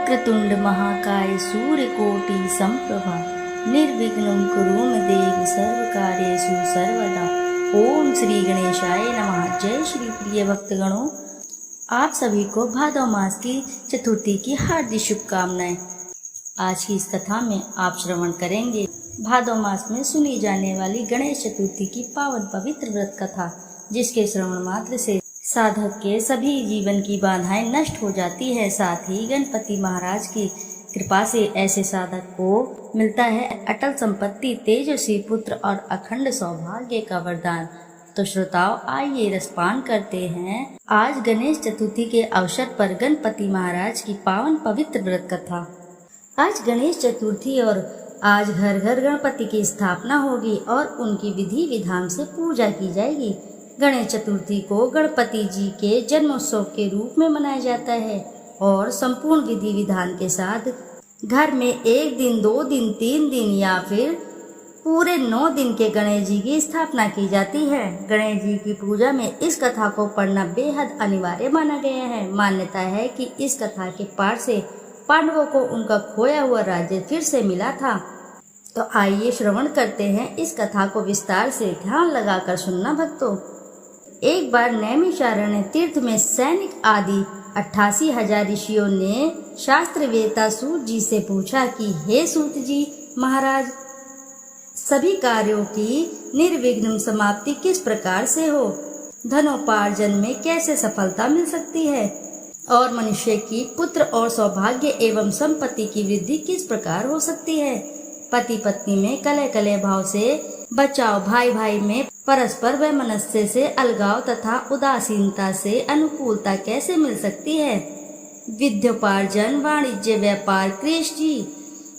वक्रतुंड महाकाय सूर्यकोटि समप्रभा निर्विघ्नं कुरु मे देव सर्वकार्येषु सर्वदा। ओम श्री गणेशाय नमः। जय श्री प्रिय भक्तगणों, आप सभी को भादव मास की चतुर्थी की हार्दिक शुभकामनाएं। आज की इस कथा में आप श्रवण करेंगे भादव मास में सुनी जाने वाली गणेश चतुर्थी की पावन पवित्र व्रत कथा, जिसके श्रवण मात्र से साधक के सभी जीवन की बाधाएं नष्ट हो जाती है। साथ ही गणपति महाराज की कृपा से ऐसे साधक को मिलता है अटल संपत्ति, तेजस्वी पुत्र और अखंड सौभाग्य का वरदान। तो श्रोताओं, आइए रसपान करते हैं आज गणेश चतुर्थी के अवसर पर गणपति महाराज की पावन पवित्र व्रत कथा। आज गणेश चतुर्थी और आज घर घर गणपति की स्थापना होगी और उनकी विधि विधान से पूजा की जाएगी। गणेश चतुर्थी को गणपति जी के जन्मोत्सव के रूप में मनाया जाता है और संपूर्ण विधि विधान के साथ घर में 1 दिन, 2 दिन, 3 दिन या फिर पूरे 9 दिन के गणेश जी की स्थापना की जाती है। गणेश जी की पूजा में इस कथा को पढ़ना बेहद अनिवार्य माना गया है। मान्यता है कि इस कथा के पाठ से पांडवों को उनका खोया हुआ राज्य फिर से मिला था। तो आइए श्रवण करते हैं इस कथा को विस्तार से। ध्यान लगाकर सुनना भक्तों। एक बार नैमिषारण्य तीर्थ में सैनिक आदि 88,000 ऋषियों ने शास्त्रवेत्ता सूत जी से पूछा कि हे सूत जी महाराज, सभी कार्यों की निर्विघ्न समाप्ति किस प्रकार से हो? धनोपार्जन में कैसे सफलता मिल सकती है? और मनुष्य की पुत्र और सौभाग्य एवं संपत्ति की वृद्धि किस प्रकार हो सकती है? पति पत्नी में कलह कलह भाव से बचाव, भाई भाई में परस्पर वैमनस्य से अलगाव तथा उदासीनता से अनुकूलता कैसे मिल सकती है? विद्योपार्जन, वाणिज्य, व्यापार,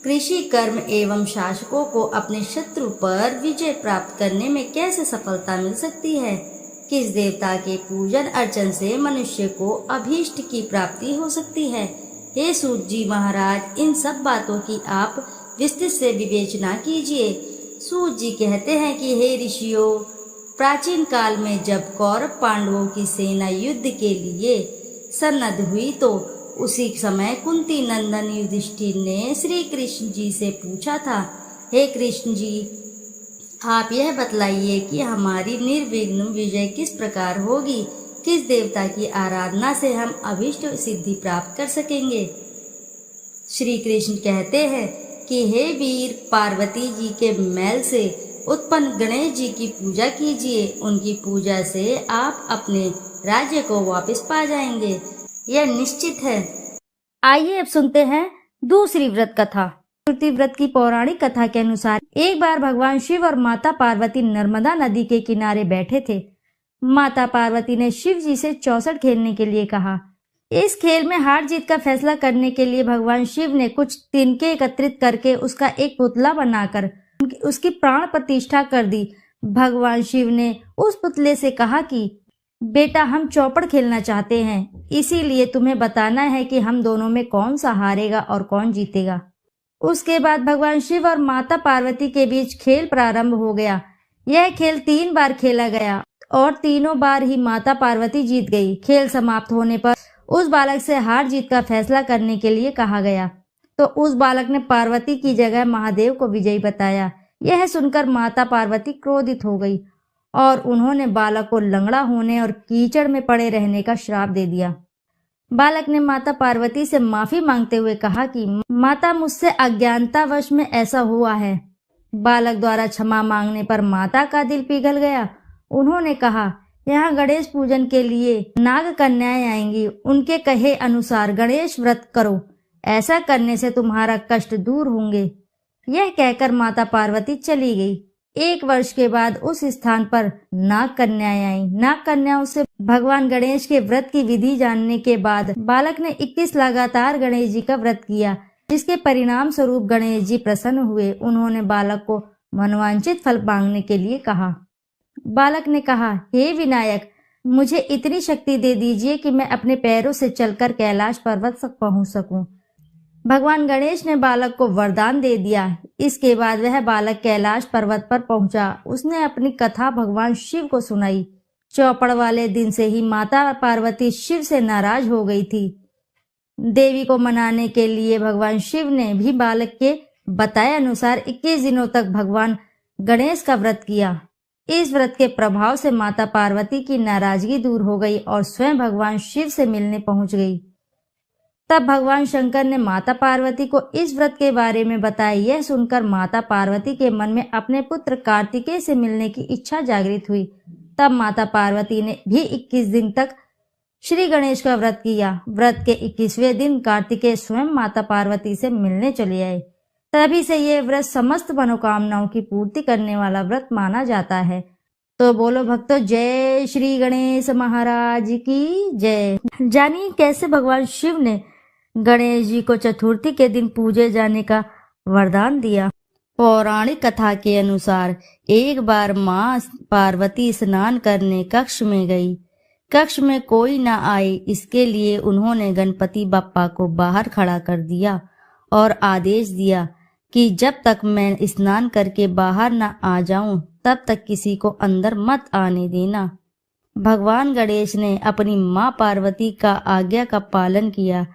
कृषि कर्म एवं शासकों को अपने शत्रु पर विजय प्राप्त करने में कैसे सफलता मिल सकती है? किस देवता के पूजन अर्चन से मनुष्य को अभीष्ट की प्राप्ति हो सकती है? हे सूत जी महाराज, इन सब बातों की आप विस्तृत से विवेचना कीजिए। सूत जी कहते हैं कि हे ऋषियों, प्राचीन काल में जब कौरव पांडवों की सेना युद्ध के लिए सन्नद्ध हुई तो उसी समय कुंती नंदन युधिष्ठिर ने श्री कृष्ण जी से पूछा था, हे कृष्ण जी, आप यह बतलाइए कि हमारी निर्विघ्न विजय किस प्रकार होगी? किस देवता की आराधना से हम अभीष्ट सिद्धि प्राप्त कर सकेंगे? श्री कृष्ण कहते हैं कि हे वीर, पार्वती जी के मैल से उत्पन्न गणेश जी की पूजा कीजिए। उनकी पूजा से आप अपने राज्य को वापस पा जाएंगे, यह निश्चित है। आइए अब सुनते हैं दूसरी व्रत कथा। चतुर्थी व्रत की पौराणिक कथा के अनुसार एक बार भगवान शिव और माता पार्वती नर्मदा नदी के किनारे बैठे थे। माता पार्वती ने शिव जी से चौसठ खेलने के लिए कहा। इस खेल में हार जीत का फैसला करने के लिए भगवान शिव ने कुछ तिनके एकत्रित करके उसका एक पुतला बनाकर उसकी प्राण प्रतिष्ठा कर दी। भगवान शिव ने उस पुतले से कहा कि बेटा, हम चौपड़ खेलना चाहते हैं, इसीलिए तुम्हें बताना है कि हम दोनों में कौन सा हारेगा और कौन जीतेगा। उसके बाद भगवान शिव और माता पार्वती के बीच खेल प्रारंभ हो गया। यह खेल 3 बार खेला गया और तीनों बार ही माता पार्वती जीत गई। खेल समाप्त होने पर उस बालक से हार जीत का फैसला करने के लिए कहा गया, तो उस बालक ने पार्वती की जगह महादेव को विजयी बताया। यह सुनकर माता पार्वती क्रोधित हो गई और उन्होंने बालक को लंगड़ा होने और कीचड़ में पड़े रहने का श्राप दे दिया। बालक ने माता पार्वती से माफी मांगते हुए कहा कि माता, मुझसे अज्ञानतावश में ऐसा हुआ है। बालक द्वारा क्षमा मांगने पर माता का दिल पिघल गया। उन्होंने कहा, यहाँ गणेश पूजन के लिए नाग कन्याएं आएंगी, उनके कहे अनुसार गणेश व्रत करो, ऐसा करने से तुम्हारा कष्ट दूर होंगे। यह कहकर माता पार्वती चली गई। 1 वर्ष के बाद उस स्थान पर नाग कन्याएं आई। नाग कन्याओं से भगवान गणेश के व्रत की विधि जानने के बाद बालक ने 21 लगातार गणेश जी का व्रत किया, जिसके परिणाम स्वरूप गणेश जी प्रसन्न हुए। उन्होंने बालक को मनोवांछित फल मांगने के लिए कहा। बालक ने कहा, हे विनायक, मुझे इतनी शक्ति दे दीजिए कि मैं अपने पैरों से चलकर कैलाश पर्वत तक पहुंच सकूं। भगवान गणेश ने बालक को वरदान दे दिया। इसके बाद वह बालक कैलाश पर्वत पर पहुंचा। उसने अपनी कथा भगवान शिव को सुनाई। चौपड़ वाले दिन से ही माता पार्वती शिव से नाराज हो गई थी। देवी को मनाने के लिए भगवान शिव ने भी बालक के बताए अनुसार 21 दिनों तक भगवान गणेश का व्रत किया। इस व्रत के प्रभाव से माता पार्वती की नाराजगी दूर हो गई और स्वयं भगवान शिव से मिलने पहुंच गई। तब भगवान शंकर ने माता पार्वती को इस व्रत के बारे में बताया। यह सुनकर माता पार्वती के मन में अपने पुत्र कार्तिकेय से मिलने की इच्छा जागृत हुई। तब माता पार्वती ने भी 21 दिन तक श्री गणेश का व्रत किया। व्रत के 21वें दिन कार्तिकेय स्वयं माता पार्वती से मिलने चले आए। तभी से यह व्रत समस्त मनोकामनाओं की पूर्ति करने वाला व्रत माना जाता है। तो बोलो भक्तों, जय श्री गणेश महाराज की जय। जानिए कैसे भगवान शिव ने गणेश जी को चतुर्थी के दिन पूजे जाने का वरदान दिया। पौराणिक कथा के अनुसार एक बार माँ पार्वती स्नान करने कक्ष में गई। कक्ष में कोई न आए, इसके लिए उन्होंने गणपति बप्पा को बाहर खड़ा कर दिया और आदेश दिया कि जब तक मैं स्नान करके बाहर न आ जाऊं तब तक किसी को अंदर मत आने देना। भगवान गणेश ने अपनी माँ पार्वती का आज्ञा का पालन किया।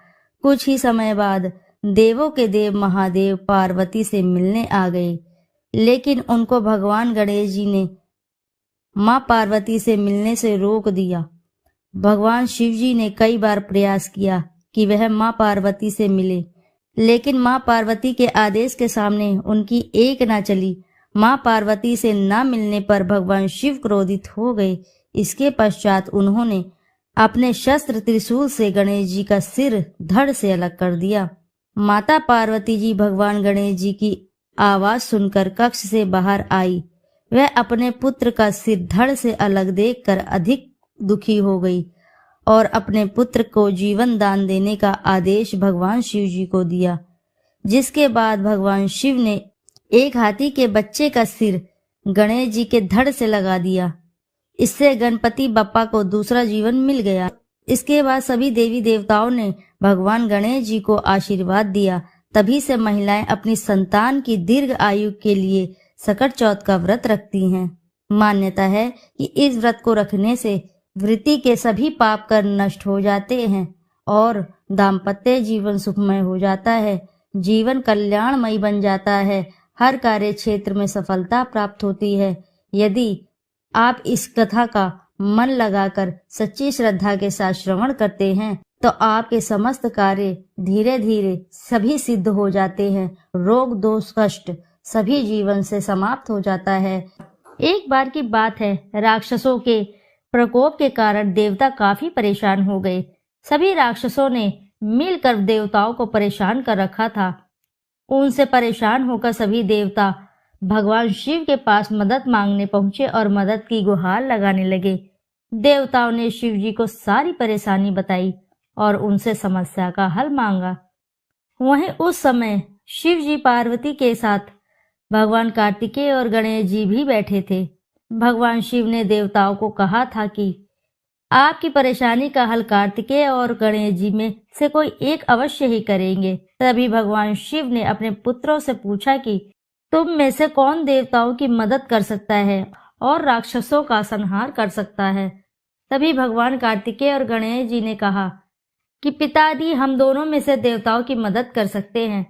कुछ ही समय बाद देवों के देव महादेव पार्वती से मिलने आ गए, लेकिन उनको भगवान गणेश जी ने माँ पार्वती से मिलने से रोक दिया। भगवान शिव जी ने कई बार प्रयास किया कि वह माँ पार्वती से मिले, लेकिन माँ पार्वती के आदेश के सामने उनकी एक न चली। माँ पार्वती से न मिलने पर भगवान शिव क्रोधित हो गए। इसके पश्चात उन्होंने अपने शस्त्र त्रिशूल से गणेश जी का सिर धड़ से अलग कर दिया। माता पार्वती जी भगवान गणेश जी की आवाज सुनकर कक्ष से बाहर आई। वह अपने पुत्र का सिर धड़ से अलग देखकर अधिक दुखी हो गई और अपने पुत्र को जीवन दान देने का आदेश भगवान शिव जी को दिया। जिसके बाद भगवान शिव ने एक हाथी के बच्चे का सिर गणेश जी के धड़ से लगा दिया। इससे गणपति बप्पा को दूसरा जीवन मिल गया। इसके बाद सभी देवी देवताओं ने भगवान गणेश जी को आशीर्वाद दिया। तभी से महिलाएं अपनी संतान की दीर्घ आयु के लिए सकट चौथ का व्रत रखती हैं। मान्यता है कि इस व्रत को रखने से वृत्ति के सभी पाप कर नष्ट हो जाते हैं और दाम्पत्य जीवन सुखमय हो जाता है, जीवन कल्याणमयी बन जाता है, हर कार्य क्षेत्र में सफलता प्राप्त होती है। यदि आप इस कथा का मन लगाकर सच्ची श्रद्धा के साथ श्रवण करते हैं तो आपके समस्त कार्य धीरे धीरे सभी सिद्ध हो जाते हैं। रोग दोष कष्ट सभी जीवन से समाप्त हो जाता है। एक बार की बात है, राक्षसों के प्रकोप के कारण देवता काफी परेशान हो गए। सभी राक्षसों ने मिलकर देवताओं को परेशान कर रखा था। उनसे परेशान होकर सभी देवता भगवान शिव के पास मदद मांगने पहुंचे और मदद की गुहार लगाने लगे। देवताओं ने शिव जी को सारी परेशानी बताई और उनसे समस्या का हल मांगा। वहीं उस समय शिव जी पार्वती के साथ भगवान कार्तिकेय और गणेश जी भी बैठे थे। भगवान शिव ने देवताओं को कहा था कि आपकी परेशानी का हल कार्तिकेय और गणेश जी में से कोई एक अवश्य ही करेंगे। तभी भगवान शिव ने अपने पुत्रों से पूछा कि तुम में से कौन देवताओं की मदद कर सकता है और राक्षसों का संहार कर सकता है। तभी भगवान कार्तिकेय और गणेश जी ने कहा कि पिताजी, हम दोनों में से देवताओं की मदद कर सकते हैं।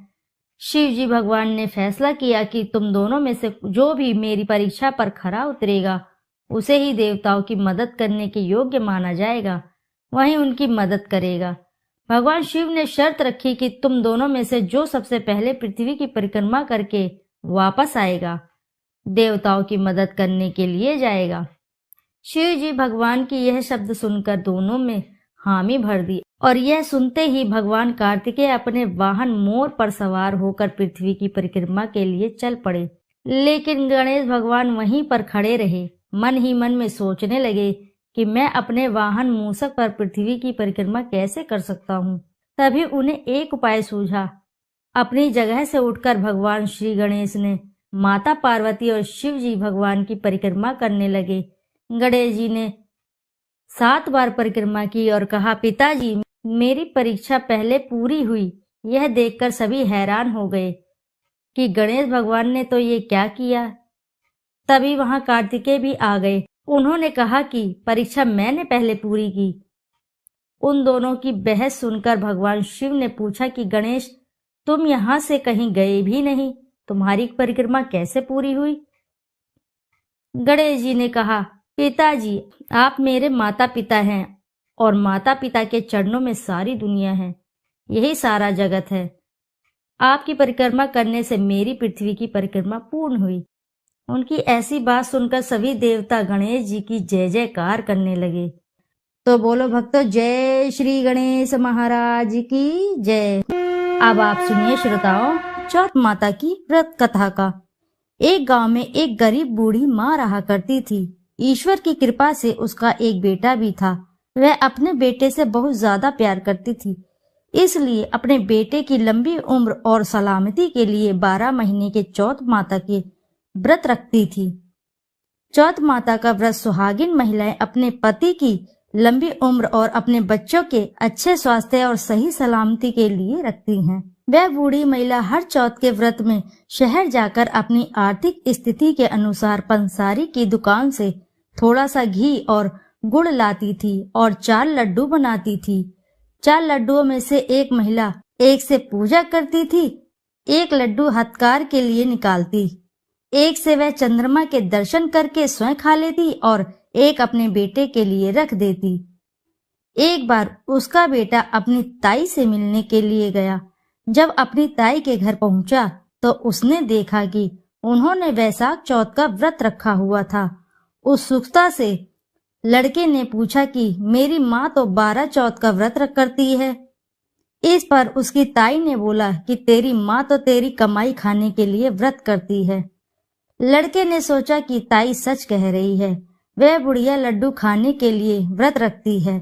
शिव जी भगवान ने फैसला किया कि तुम दोनों में से जो भी मेरी परीक्षा पर खरा उतरेगा उसे ही देवताओं की मदद करने के योग्य माना जाएगा, वहीं उनकी मदद करेगा। भगवान शिव ने शर्त रखी कि तुम दोनों में से जो सबसे पहले पृथ्वी की परिक्रमा करके वापस आएगा देवताओं की मदद करने के लिए जाएगा। शिव जी भगवान की यह शब्द सुनकर दोनों में हामी भर दी और यह सुनते ही भगवान कार्तिकेय अपने वाहन मोर पर सवार होकर पृथ्वी की परिक्रमा के लिए चल पड़े। लेकिन गणेश भगवान वहीं पर खड़े रहे। मन ही मन में सोचने लगे कि मैं अपने वाहन मूषक पर पृथ्वी की परिक्रमा कैसे कर सकता हूँ। तभी उन्हें एक उपाय सूझा। अपनी जगह से उठकर भगवान श्री गणेश ने माता पार्वती और शिव जी भगवान की परिक्रमा करने लगे। गणेश जी ने 7 बार परिक्रमा की और कहा, पिताजी, मेरी परीक्षा पहले पूरी हुई। यह देखकर सभी हैरान हो गए कि गणेश भगवान ने तो ये क्या किया। तभी वहां कार्तिकेय भी आ गए। उन्होंने कहा कि परीक्षा मैंने पहले पूरी की, उन दोनों की बहस सुनकर भगवान शिव ने पूछा कि गणेश, तुम यहाँ से कहीं गए भी नहीं, तुम्हारी परिक्रमा कैसे पूरी हुई? गणेश जी ने कहा, पिताजी, आप मेरे माता पिता हैं और माता पिता के चरणों में सारी दुनिया है, यही सारा जगत है। आपकी परिक्रमा करने से मेरी पृथ्वी की परिक्रमा पूर्ण हुई। उनकी ऐसी बात सुनकर सभी देवता गणेश जी की जय जयकार करने लगे। तो बोलो भक्तों, जय श्री गणेश महाराज की जय। अब आप सुनिए श्रोताओं, चौथ माता की व्रत कथा का। एक गांव में एक गरीब बूढ़ी माँ रहा करती थी। ईश्वर की कृपा से उसका एक बेटा भी था। वह अपने बेटे से बहुत ज्यादा प्यार करती थी, इसलिए अपने बेटे की लंबी उम्र और सलामती के लिए 12 महीने के चौथ माता के व्रत रखती थी। चौथ माता का व्रत सुहागिन महिलाएं अपने पति की लंबी उम्र और अपने बच्चों के अच्छे स्वास्थ्य और सही सलामती के लिए रखती हैं। वह बूढ़ी महिला हर चौथ के व्रत में शहर जाकर अपनी आर्थिक स्थिति के अनुसार पंसारी की दुकान से थोड़ा सा घी और गुड़ लाती थी और 4 लड्डू बनाती थी। 4 लड्डुओं में से एक महिला एक से पूजा करती थी, एक लड्डू हथकार के लिए निकालती, एक से वह चंद्रमा के दर्शन करके स्वयं खा लेती और एक अपने बेटे के लिए रख देती। एक बार उसका बेटा अपनी ताई से मिलने के लिए गया। जब अपनी ताई के घर पहुंचा तो उसने देखा कि उन्होंने वैशाख चौथ का व्रत रखा हुआ था। उत्सुकता से लड़के ने पूछा कि मेरी माँ तो 12 चौथ का व्रत करती है। इस पर उसकी ताई ने बोला कि तेरी माँ तो तेरी कमाई खाने के लिए व्रत करती है। लड़के ने सोचा कि ताई सच कह रही है, वह बुढ़िया लड्डू खाने के लिए व्रत रखती है।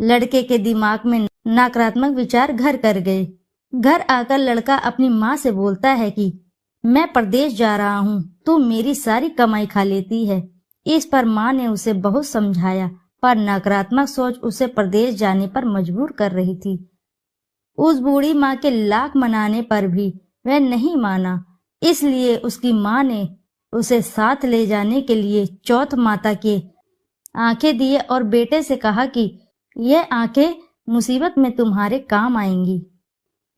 लड़के के दिमाग में नकारात्मक विचार घर कर गए। घर आकर लड़का अपनी माँ से बोलता है कि मैं परदेश जा रहा हूँ, तू मेरी सारी कमाई खा लेती है। इस पर माँ ने उसे बहुत समझाया, पर नकारात्मक सोच उसे परदेश जाने पर मजबूर कर रही थी। उस बूढ़ी माँ के लाख मनाने पर भी वह नहीं माना, इसलिए उसकी माँ ने उसे साथ ले जाने के लिए चौथ माता के आंखें दिए और बेटे से कहा कि यह आंखें मुसीबत में तुम्हारे काम आएंगी।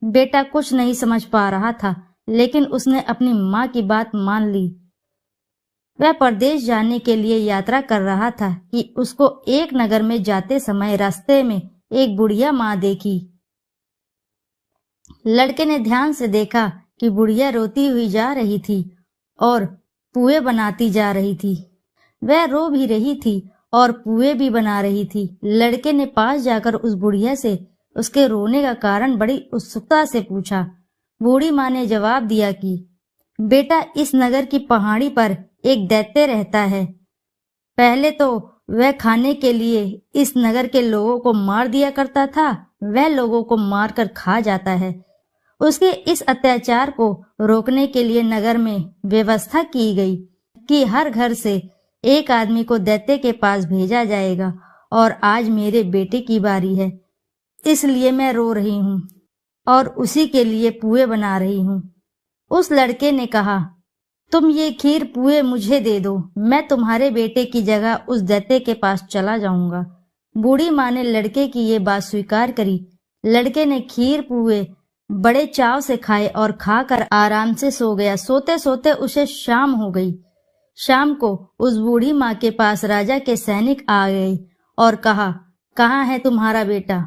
बेटा कुछ नहीं समझ पा रहा था, लेकिन उसने अपनी माँ की बात मान ली। वह परदेश जाने के लिए यात्रा कर रहा था कि उसको एक नगर में जाते समय रास्ते में एक बुढ़िया माँ देखी। लड़के ने ध्यान से देखा कि बुढ़िया रोती हुई जा रही थी और पुए बनाती जा रही थी। वह रो भी रही थी और पुए भी बना रही थी। लड़के ने पास जाकर उस बुढ़िया से उसके रोने का कारण बड़ी उत्सुकता से पूछा। बूढ़ी माँ ने जवाब दिया कि बेटा, इस नगर की पहाड़ी पर एक दैत्य रहता है। पहले तो वह खाने के लिए इस नगर के लोगों को मार दिया करता था। वह लोगों को मारकर खा जाता है। उसके इस अत्याचार को रोकने के लिए नगर में व्यवस्था की गई कि हर घर से एक आदमी को दैत्य के पास भेजा जाएगा और आज मेरे बेटे की बारी है, इसलिए मैं रो रही हूँ और उसी के लिए पुए बना रही हूँ। उस लड़के ने कहा, तुम ये खीर पुए मुझे दे दो, मैं तुम्हारे बेटे की जगह उस दैत्य के पास चला जाऊंगा। बूढ़ी माँ ने लड़के की ये बात स्वीकार करी। लड़के ने खीर पुए बड़े चाव से खाए और खाकर आराम से सो गया। सोते सोते उसे शाम हो गई। शाम को उस बूढ़ी माँ के पास राजा के सैनिक आ गए और कहा, कहाँ है तुम्हारा बेटा?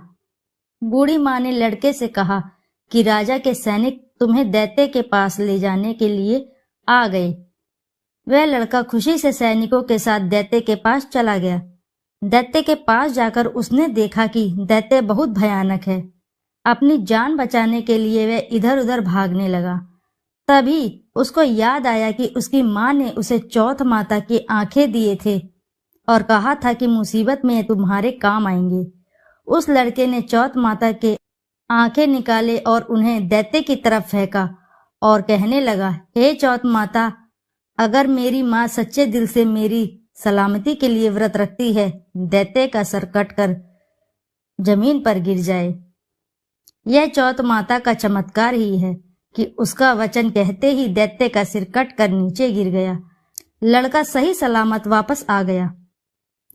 बूढ़ी माँ ने लड़के से कहा कि राजा के सैनिक तुम्हें दैत्य के पास ले जाने के लिए आ गए। वह लड़का खुशी से सैनिकों के साथ दैत्य के पास चला गया। दैत्य के पास जाकर उसने देखा कि दैत्य बहुत भयानक है। अपनी जान बचाने के लिए वह इधर उधर भागने लगा। तभी उसको याद आया कि उसकी माँ ने उसे चौथ माता की आंखें दिए थे और कहा था कि मुसीबत में तुम्हारे काम आएंगे। उस लड़के ने चौथ माता के आंखें निकाले और उन्हें दैत्य की तरफ फेंका और कहने लगा, हे चौथ माता, अगर मेरी माँ सच्चे दिल से मेरी सलामती के लिए व्रत रखती है, दैत्य का सर कटकर जमीन पर गिर जाए। यह चौथ माता का चमत्कार ही है कि उसका वचन कहते ही दैत्य का सिर कट कर नीचे गिर गया। लड़का सही सलामत वापस आ गया।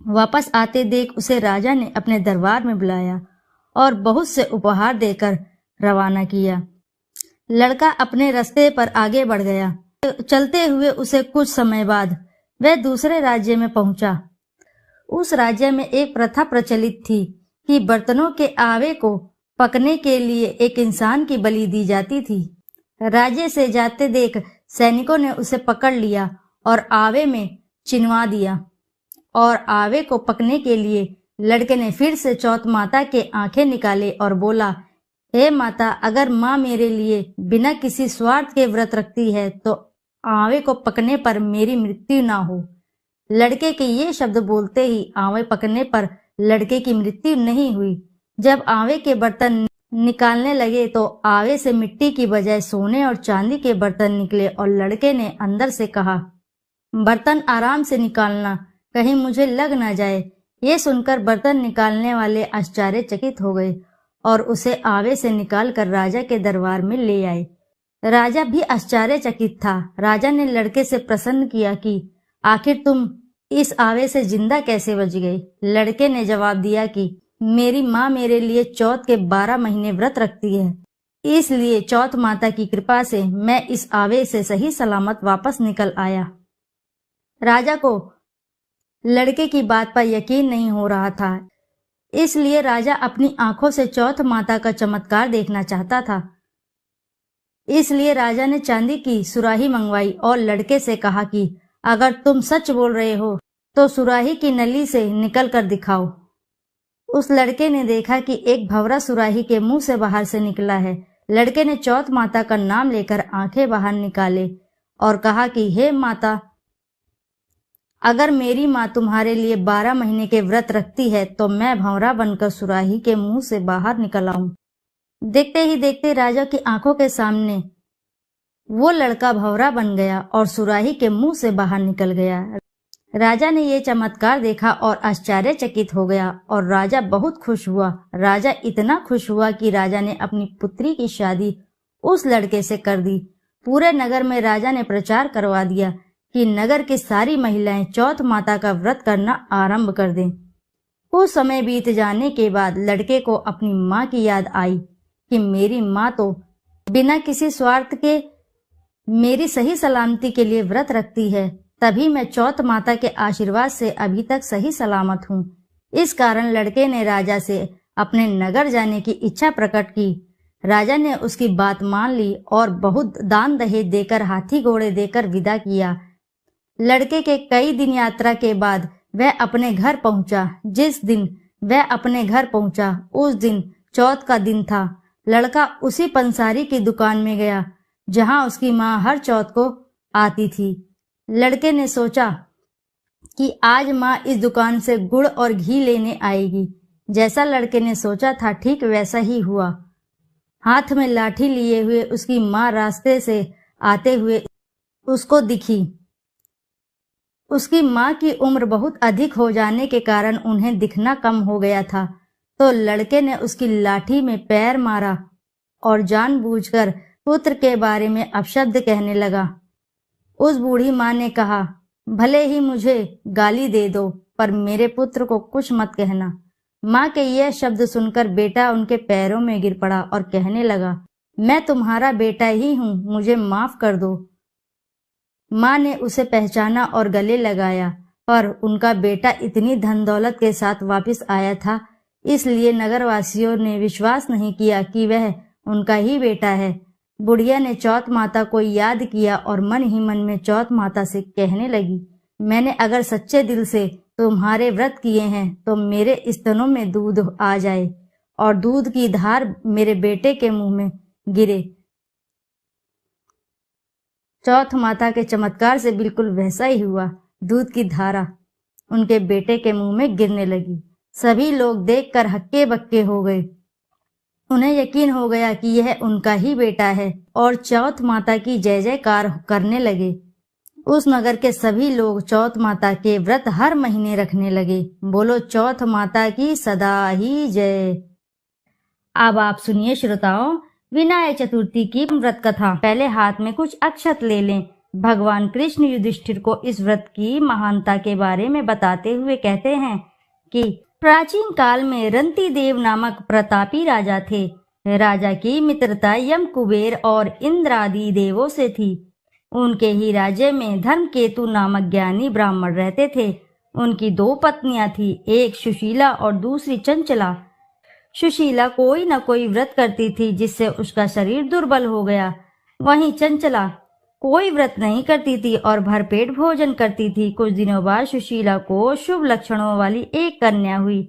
वापस आते देख उसे राजा ने अपने दरबार में बुलाया और बहुत से उपहार देकर रवाना किया। लड़का अपने रास्ते पर आगे बढ़ गया। चलते हुए उसे कुछ समय बाद वह दूसरे राज्य में पहुंचा। उस राज्य में एक प्रथा प्रचलित थी कि बर्तनों के आवे को पकने के लिए एक इंसान की बलि दी जाती थी। राज्य से जाते देख सैनिकों ने उसे पकड़ लिया और आवे में चिनवा दिया और आवे को पकने के लिए लड़के ने फिर से चौथ माता के आंखें निकाले और बोला, हे माता, अगर माँ मेरे लिए बिना किसी स्वार्थ के व्रत रखती है तो आवे को पकने पर मेरी मृत्यु ना हो। लड़के के ये शब्द बोलते ही आवे पकने पर लड़के की मृत्यु नहीं हुई। जब आवे के बर्तन निकालने लगे तो आवे से मिट्टी की बजाय सोने और चांदी के बर्तन निकले और लड़के ने अंदर से कहा, बर्तन आराम से निकालना, कहीं मुझे लग ना जाए। ये सुनकर बर्तन निकालने वाले आश्चर्यचकित हो गए और उसे आवे से निकालकर राजा के दरबार में ले आए। राजा भी आश्चर्यचकित था। राजा ने लड़के से प्रश्न किया कि आखिर तुम इस आवे से जिंदा कैसे बच गए? लड़के ने जवाब दिया कि मेरी माँ मेरे लिए चौथ के 12 महीने व्रत रखती है, इसलिए चौथ माता की कृपा से मैं इस आवे से सही सलामत वापस निकल आया। राजा को लड़के की बात पर यकीन नहीं हो रहा था, इसलिए राजा अपनी आंखों से चौथ माता का चमत्कार देखना चाहता था। इसलिए राजा ने चांदी की सुराही मंगवाई और लड़के से कहा कि अगर तुम सच बोल रहे हो तो सुराही की नली से निकल कर दिखाओ। उस लड़के ने देखा कि एक भंवरा सुराही के मुंह से बाहर से निकला है। लड़के ने चौथ माता का नाम लेकर आंखें बाहर निकाले और कहा कि हे माता, अगर मेरी माँ तुम्हारे लिए 12 महीने के व्रत रखती है तो मैं भंवरा बनकर सुराही के मुंह से बाहर निकल आऊं। देखते ही देखते राजा की आंखों के सामने वो लड़का भंवरा बन गया और सुराही के मुंह से बाहर निकल गया। राजा ने ये चमत्कार देखा और आश्चर्यचकित हो गया और राजा बहुत खुश हुआ। राजा इतना खुश हुआ कि राजा ने अपनी पुत्री की शादी उस लड़के से कर दी। पूरे नगर में राजा ने प्रचार करवा दिया कि नगर की सारी महिलाएं चौथ माता का व्रत करना आरंभ कर दें। कुछ समय बीत जाने के बाद लड़के को अपनी माँ की याद आई कि मेरी माँ तो बिना किसी स्वार्थ के मेरी सही सलामती के लिए व्रत रखती है, तभी मैं चौथ माता के आशीर्वाद से अभी तक सही सलामत हूँ। इस कारण लड़के ने राजा से अपने नगर जाने की इच्छा प्रकट की। राजा ने उसकी बात मान ली और बहुत दान दहेज देकर हाथी घोड़े देकर विदा किया। लड़के के कई दिन यात्रा के बाद वह अपने घर पहुंचा। जिस दिन वह अपने घर पहुंचा उस दिन चौथ का दिन था। लड़का उसी पंसारी की दुकान में गया जहां उसकी माँ हर चौथ को आती थी। लड़के ने सोचा कि आज माँ इस दुकान से गुड़ और घी लेने आएगी। जैसा लड़के ने सोचा था ठीक वैसा ही हुआ। हाथ में लाठी लिए हुए उसकी माँ रास्ते से आते हुए उसको दिखी। उसकी माँ की उम्र बहुत अधिक हो जाने के कारण उन्हें दिखना कम हो गया था, तो लड़के ने उसकी लाठी में पैर मारा और जानबूझकर पुत्र के बारे में अपशब्द कहने लगा। उस बूढ़ी माँ ने कहा, भले ही मुझे गाली दे दो पर मेरे पुत्र को कुछ मत कहना। माँ के यह शब्द सुनकर बेटा उनके पैरों में गिर पड़ा और कहने लगा, मैं तुम्हारा बेटा ही हूँ, मुझे माफ कर दो। माँ ने उसे पहचाना और गले लगाया, पर उनका बेटा इतनी धन दौलत के साथ वापस आया था, इसलिए नगरवासियों ने विश्वास नहीं किया कि वह उनका ही बेटा है। बुढ़िया ने चौथ माता को याद किया और मन ही मन में चौथ माता से कहने लगी, मैंने अगर सच्चे दिल से तुम्हारे व्रत किए हैं तो मेरे स्तनों में दूध आ जाए और दूध की धार मेरे बेटे के मुंह में गिरे। चौथ माता के चमत्कार से बिल्कुल वैसा ही हुआ। दूध की धारा उनके बेटे के मुंह में गिरने लगी। सभी लोग देखकर हक्के बक्के हो गए। उन्हें यकीन हो गया कि यह उनका ही बेटा है और चौथ माता की जय जयकार करने लगे। उस नगर के सभी लोग चौथ माता के व्रत हर महीने रखने लगे। बोलो चौथ माता की सदा ही जय। अब आप सुनिए श्रोताओं, विनायक चतुर्थी की व्रत कथा। पहले हाथ में कुछ अक्षत ले लें, भगवान कृष्ण युधिष्ठिर को इस व्रत की महानता के बारे में बताते हुए कहते हैं कि प्राचीन काल में रंती देव नामक प्रतापी राजा थे। राजा की मित्रता यम, कुबेर और इंद्र आदि देवों से थी। उनके ही राज्य में धर्मकेतु नामक ज्ञानी ब्राह्मण रहते थे। उनकी 2 पत्नियां थी, एक सुशीला और दूसरी चंचला। सुशीला कोई न कोई व्रत करती थी जिससे उसका शरीर दुर्बल हो गया। वहीं चंचला कोई व्रत नहीं करती थी और भरपेट भोजन करती थी। कुछ दिनों बाद सुशीला को शुभ लक्षणों वाली एक कन्या हुई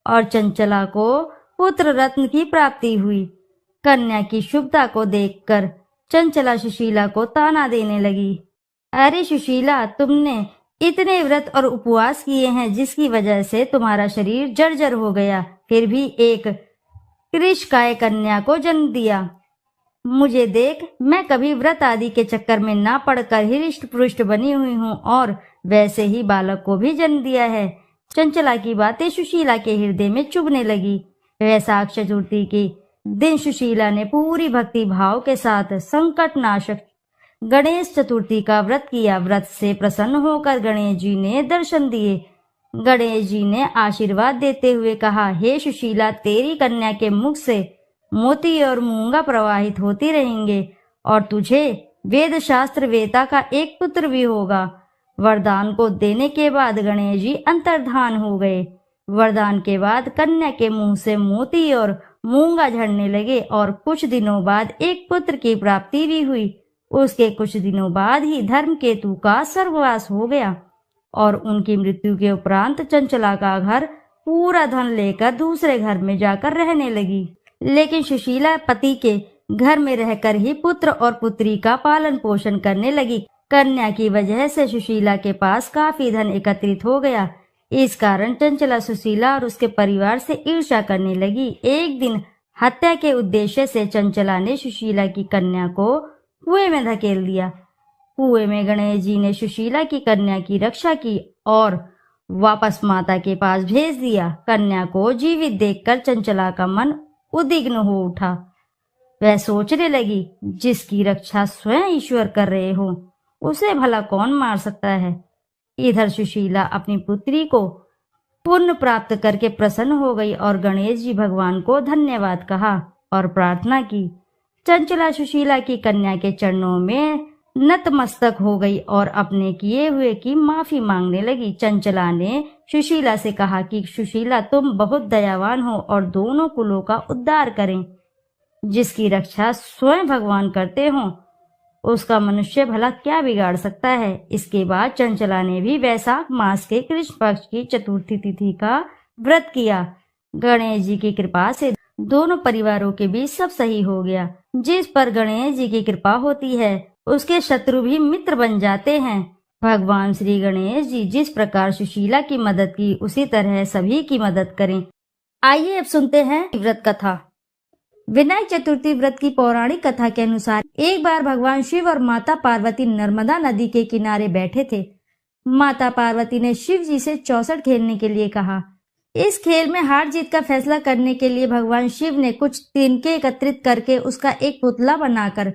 और चंचला को पुत्र रत्न की प्राप्ति हुई। कन्या की शुभता को देखकर चंचला सुशीला को ताना देने लगी। अरे सुशीला, तुमने इतने व्रत और उपवास किए हैं जिसकी वजह से तुम्हारा शरीर जर्जर हो गया, फिर भी एक कृशकाय कन्या को जन्म दिया। मुझे देख, मैं कभी व्रत आदि के चक्कर में ना पड़कर हृष्ट पुष्ट बनी हुई हूँ और वैसे ही बालक को भी जन्म दिया है। चंचला की बातें सुशीला के हृदय में चुभने लगी। वैशाख चतुर्थी के दिन सुशीला ने पूरी भक्ति भाव के साथ संकट नाशक गणेश चतुर्थी का व्रत किया। व्रत से प्रसन्न होकर गणेश जी ने दर्शन दिए। गणेश जी ने आशीर्वाद देते हुए कहा, हे सुशीला, तेरी कन्या के मुख से मोती और मूंगा प्रवाहित होती रहेंगे और तुझे वेद शास्त्र वेता का एक पुत्र भी होगा। वरदान को देने के बाद गणेश जी अंतर्धान हो गए। वरदान के बाद कन्या के मुंह से मोती और मूंगा झड़ने लगे और कुछ दिनों बाद एक पुत्र की प्राप्ति भी हुई। उसके कुछ दिनों बाद ही धर्मकेतु का स्वर्गवास हो गया और उनकी मृत्यु के उपरांत चंचला का घर पूरा धन लेकर दूसरे घर में जाकर रहने लगी। लेकिन सुशीला पति के घर में रहकर ही पुत्र और पुत्री का पालन पोषण करने लगी। कन्या की वजह से सुशीला के पास काफी धन एकत्रित हो गया। इस कारण चंचला सुशीला और उसके परिवार से ईर्ष्या करने लगी। एक दिन हत्या के उद्देश्य से चंचला ने सुशीला की कन्या को कुएं में धकेल दिया। कुएं में गणेश जी ने सुशीला की कन्या की रक्षा की और वापस माता के पास भेज दिया। कन्या को जीवित देखकर चंचला का मन उद्विग्न हो उठा। वह सोचने लगी, जिसकी रक्षा स्वयं ईश्वर कर रहे हो उसे भला कौन मार सकता है। इधर सुशीला अपनी पुत्री को पुण्य प्राप्त करके प्रसन्न हो गई और गणेश जी भगवान को धन्यवाद कहा और प्रार्थना की। चंचला सुशीला की कन्या के चरणों में नतमस्तक हो गई और अपने किए हुए की माफी मांगने लगी। चंचला ने सुशीला से कहा कि सुशीला, तुम बहुत दयावान हो और दोनों कुलों का उद्धार करें। जिसकी रक्षा स्वयं भगवान करते हो उसका मनुष्य भला क्या बिगाड़ सकता है। इसके बाद चंचला ने भी वैशाख मास के कृष्ण पक्ष की चतुर्थी तिथि का व्रत किया। गणेश जी की कृपा से दोनों परिवारों के बीच सब सही हो गया। जिस पर गणेश जी की कृपा होती है उसके शत्रु भी मित्र बन जाते हैं। भगवान श्री गणेश जी जिस प्रकार सुशीला की मदद की उसी तरह सभी की मदद करें। आइए अब सुनते हैं व्रत कथा। विनायक चतुर्थी व्रत की पौराणिक कथा के अनुसार एक बार भगवान शिव और माता पार्वती नर्मदा नदी के किनारे बैठे थे। माता पार्वती ने शिव जी से चौसठ खेलने के लिए कहा। इस खेल में हार जीत का फैसला करने के लिए भगवान शिव ने कुछ तिनके एकत्रित करके उसका एक पुतला बनाकर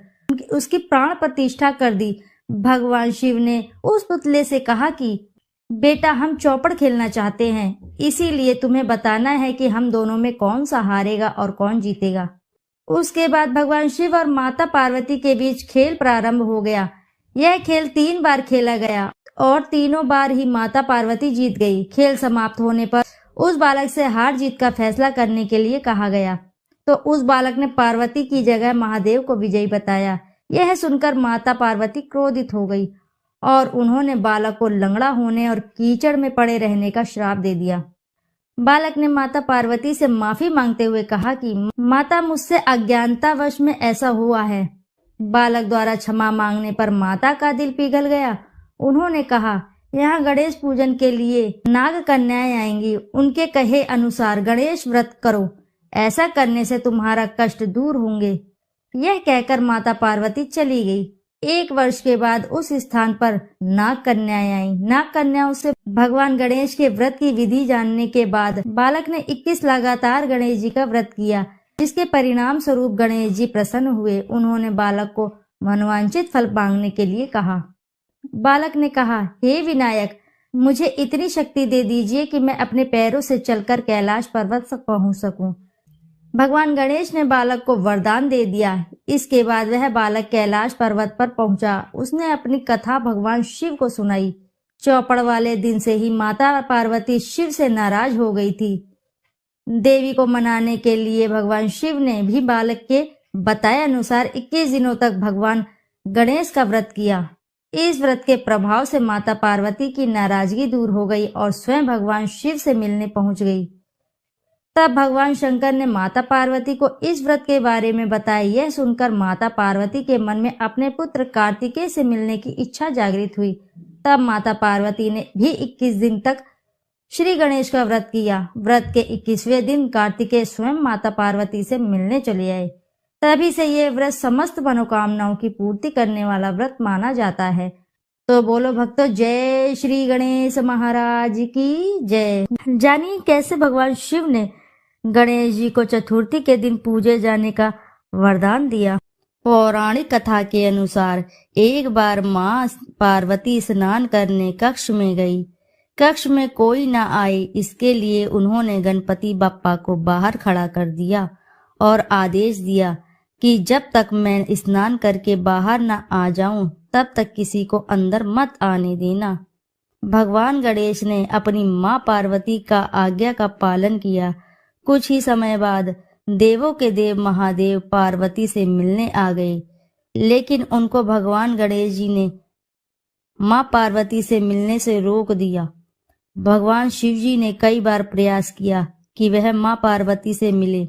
उसकी प्राण प्रतिष्ठा कर दी। भगवान शिव ने उस पुतले से कहा कि बेटा, हम चौपड़ खेलना चाहते हैं, इसीलिए तुम्हें बताना है कि हम दोनों में कौन सा हारेगा और कौन जीतेगा। उसके बाद भगवान शिव और माता पार्वती के बीच खेल प्रारंभ हो गया। यह खेल 3 बार खेला गया और तीनों बार ही माता पार्वती जीत गई। खेल समाप्त होने पर उस बालक से हार जीत का फैसला करने के लिए कहा गया तो उस बालक ने पार्वती की जगह महादेव को विजयी बताया। यह सुनकर माता पार्वती क्रोधित हो गई और उन्होंने बालक को लंगड़ा होने और कीचड़ में पड़े रहने का श्राप दे दिया। बालक ने माता पार्वती से माफी मांगते हुए कहा कि माता, मुझसे अज्ञानतावश में ऐसा हुआ है। बालक द्वारा क्षमा मांगने पर माता का दिल पिघल गया। उन्होंने कहा, यहाँ गणेश पूजन के लिए नाग कन्याएं आएंगी, उनके कहे अनुसार गणेश व्रत करो, ऐसा करने से तुम्हारा कष्ट दूर होंगे। यह कहकर माता पार्वती चली गई। 1 वर्ष के बाद उस स्थान पर नाग कन्याएं आई। नाग कन्याओं से भगवान गणेश के व्रत की विधि जानने के बाद बालक ने 21 लगातार गणेश जी का व्रत किया, जिसके परिणाम स्वरूप गणेश जी प्रसन्न हुए। उन्होंने बालक को मनोवांछित फल मांगने के लिए कहा। बालक ने कहा, हे विनायक, मुझे इतनी शक्ति दे दीजिए कि मैं अपने पैरों से चलकर कैलाश पर्वत तक पहुंच सकूं। भगवान गणेश ने बालक को वरदान दे दिया। इसके बाद वह बालक कैलाश पर्वत पर पहुंचा। उसने अपनी कथा भगवान शिव को सुनाई। चौपड़ वाले दिन से ही माता पार्वती शिव से नाराज हो गई थी। देवी को मनाने के लिए भगवान शिव ने भी बालक के बताए अनुसार 21 दिनों तक भगवान गणेश का व्रत किया। इस व्रत के प्रभाव से माता पार्वती की नाराजगी दूर हो गई और स्वयं भगवान शिव से मिलने पहुंच गई। तब भगवान शंकर ने माता पार्वती को इस व्रत के बारे में बताया। यह सुनकर माता पार्वती के मन में अपने पुत्र कार्तिकेय से मिलने की इच्छा जागृत हुई। तब माता पार्वती ने भी 21 दिन तक श्री गणेश का व्रत किया। व्रत के 21वें दिन कार्तिकेय स्वयं माता पार्वती से मिलने चले आए। तभी से यह व्रत समस्त मनोकामनाओं की पूर्ति करने वाला व्रत माना जाता है। तो बोलो भक्तों, जय श्री गणेश महाराज की जय। जानिए कैसे भगवान शिव ने गणेश जी को चतुर्थी के दिन पूजे जाने का वरदान दिया। पौराणिक कथा के अनुसार एक बार मां पार्वती स्नान करने कक्ष में गई। कक्ष में कोई न आए, इसके लिए उन्होंने गणपति बप्पा को बाहर खड़ा कर दिया और आदेश दिया कि जब तक मैं स्नान करके बाहर न आ जाऊं तब तक किसी को अंदर मत आने देना। भगवान गणेश ने अपनी मां पार्वती का आज्ञा का पालन किया। कुछ ही समय बाद देवों के देव महादेव पार्वती से मिलने आ गए, लेकिन उनको भगवान गणेश जी ने मां पार्वती से मिलने से रोक दिया। भगवान शिव जी ने कई बार प्रयास किया कि वह मां पार्वती से मिले,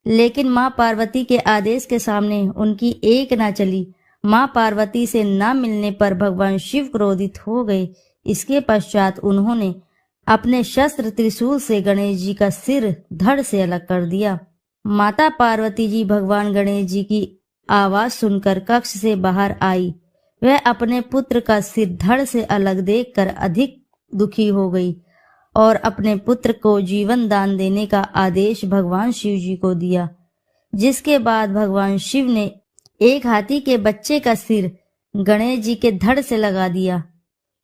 लेकिन मां पार्वती के आदेश के सामने उनकी एक न चली। मां पार्वती से न मिलने पर भगवान शिव क्रोधित हो गए। इसके पश्चात उन्होंने अपने शस्त्र त्रिशूल से गणेश जी का सिर धड़ से अलग कर दिया। माता पार्वती जी भगवान गणेश जी की आवाज सुनकर कक्ष से बाहर आई। वह अपने पुत्र का सिर धड़ से अलग देखकर अधिक दुखी हो गई और अपने पुत्र को जीवन दान देने का आदेश भगवान शिव जी को दिया। जिसके बाद भगवान शिव ने एक हाथी के बच्चे का सिर गणेश जी के धड़ से लगा दिया।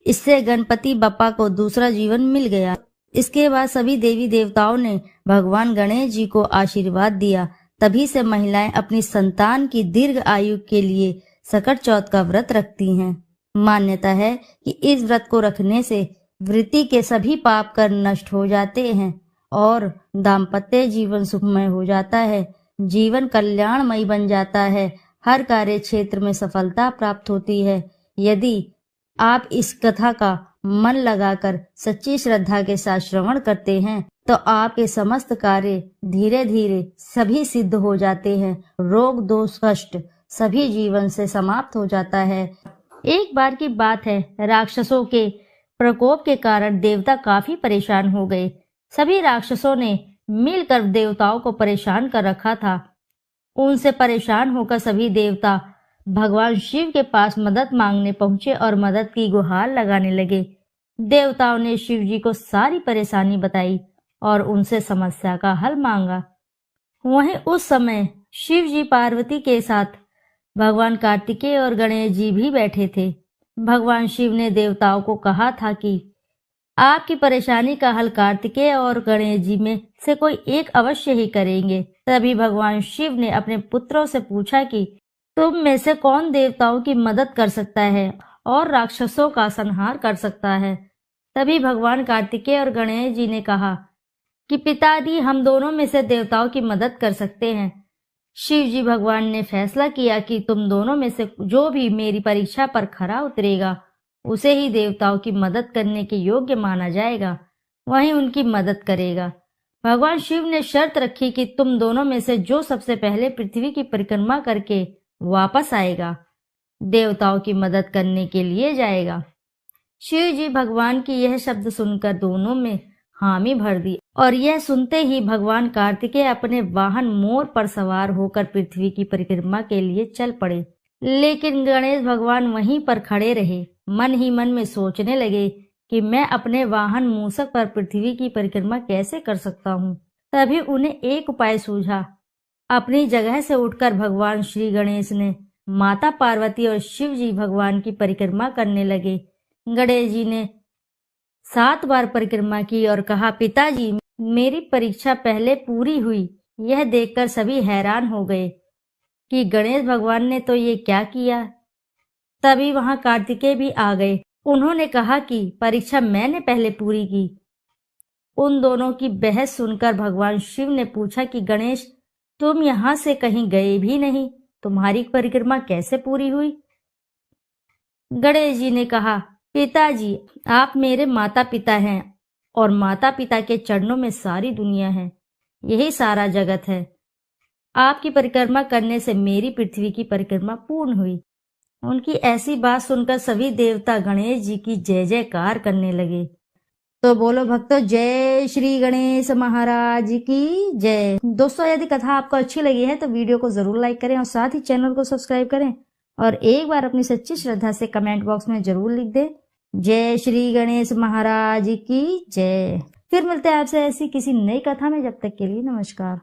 इससे गणपति बप्पा को दूसरा जीवन मिल गया। इसके बाद सभी देवी देवताओं ने भगवान गणेश जी को आशीर्वाद दिया। तभी से महिलाएं अपनी संतान की दीर्घ आयु के लिए सकट चौथ का व्रत रखती हैं। मान्यता है कि इस व्रत को रखने से वृत्ति के सभी पाप कर नष्ट हो जाते हैं और दाम्पत्य जीवन सुखमय हो जाता है। जीवन कल्याणमयी बन जाता है। हर कार्य क्षेत्र में सफलता प्राप्त होती है। यदि आप इस कथा का मन लगाकर सच्ची श्रद्धा के साथ श्रवण करते हैं तो आपके समस्त कार्य धीरे धीरे सभी सिद्ध हो जाते हैं। रोग दोष कष्ट सभी जीवन से समाप्त हो जाता है। एक बार की बात है, राक्षसों के प्रकोप के कारण देवता काफी परेशान हो गए। सभी राक्षसों ने मिलकर देवताओं को परेशान कर रखा था। उनसे परेशान होकर सभी देवता भगवान शिव के पास मदद मांगने पहुंचे और मदद की गुहार लगाने लगे। देवताओं ने शिव जी को सारी परेशानी बताई और उनसे समस्या का हल मांगा। वहीं उस समय शिव जी पार्वती के साथ भगवान कार्तिकेय और गणेश जी भी बैठे थे। भगवान शिव ने देवताओं को कहा था कि आपकी परेशानी का हल कार्तिकेय और गणेश जी में से कोई एक अवश्य ही करेंगे। तभी भगवान शिव ने अपने पुत्रों से पूछा कि तुम में से कौन देवताओं की मदद कर सकता है और राक्षसों का संहार कर सकता है। तभी भगवान कार्तिकेय और गणेश जी ने कहा कि पिताजी, हम दोनों में से देवताओं की मदद कर सकते हैं। शिव जी भगवान ने फैसला किया कि तुम दोनों में से जो भी मेरी परीक्षा पर खरा उतरेगा उसे ही देवताओं की मदद करने के योग्य माना जाएगा, वही उनकी मदद करेगा। भगवान शिव ने शर्त रखी कि तुम दोनों में से जो सबसे पहले पृथ्वी की परिक्रमा करके वापस आएगा देवताओं की मदद करने के लिए जाएगा। शिव जी भगवान की यह शब्द सुनकर दोनों में हामी भर दी और यह सुनते ही भगवान कार्तिकेय अपने वाहन मोर पर सवार होकर पृथ्वी की परिक्रमा के लिए चल पड़े। लेकिन गणेश भगवान वहीं पर खड़े रहे। मन ही मन में सोचने लगे कि मैं अपने वाहन मूषक पर पृथ्वी की परिक्रमा कैसे कर सकता हूँ। तभी उन्हें एक उपाय सूझा। अपनी जगह से उठकर भगवान श्री गणेश ने माता पार्वती और शिव जी भगवान की परिक्रमा करने लगे। गणेश जी ने 7 बार परिक्रमा की और कहा, पिताजी मेरी परीक्षा पहले पूरी हुई। यह देखकर सभी हैरान हो गए कि गणेश भगवान ने तो ये क्या किया। तभी वहां कार्तिकेय भी आ गए। उन्होंने कहा कि परीक्षा मैंने पहले पूरी की। उन दोनों की बहस सुनकर भगवान शिव ने पूछा कि गणेश, तुम यहाँ से कहीं गए भी नहीं, तुम्हारी परिक्रमा कैसे पूरी हुई? गणेश जी ने कहा, पिताजी आप मेरे माता पिता हैं और माता पिता के चरणों में सारी दुनिया है, यही सारा जगत है। आपकी परिक्रमा करने से मेरी पृथ्वी की परिक्रमा पूर्ण हुई। उनकी ऐसी बात सुनकर सभी देवता गणेश जी की जय जयकार करने लगे। तो बोलो भक्तों, जय श्री गणेश महाराज की जय। दोस्तों, यदि कथा आपको अच्छी लगी है तो वीडियो को जरूर लाइक करें और साथ ही चैनल को सब्सक्राइब करें और एक बार अपनी सच्ची श्रद्धा से कमेंट बॉक्स में जरूर लिख दें, जय श्री गणेश महाराज की जय। फिर मिलते हैं आपसे ऐसी किसी नई कथा में। जब तक के लिए नमस्कार।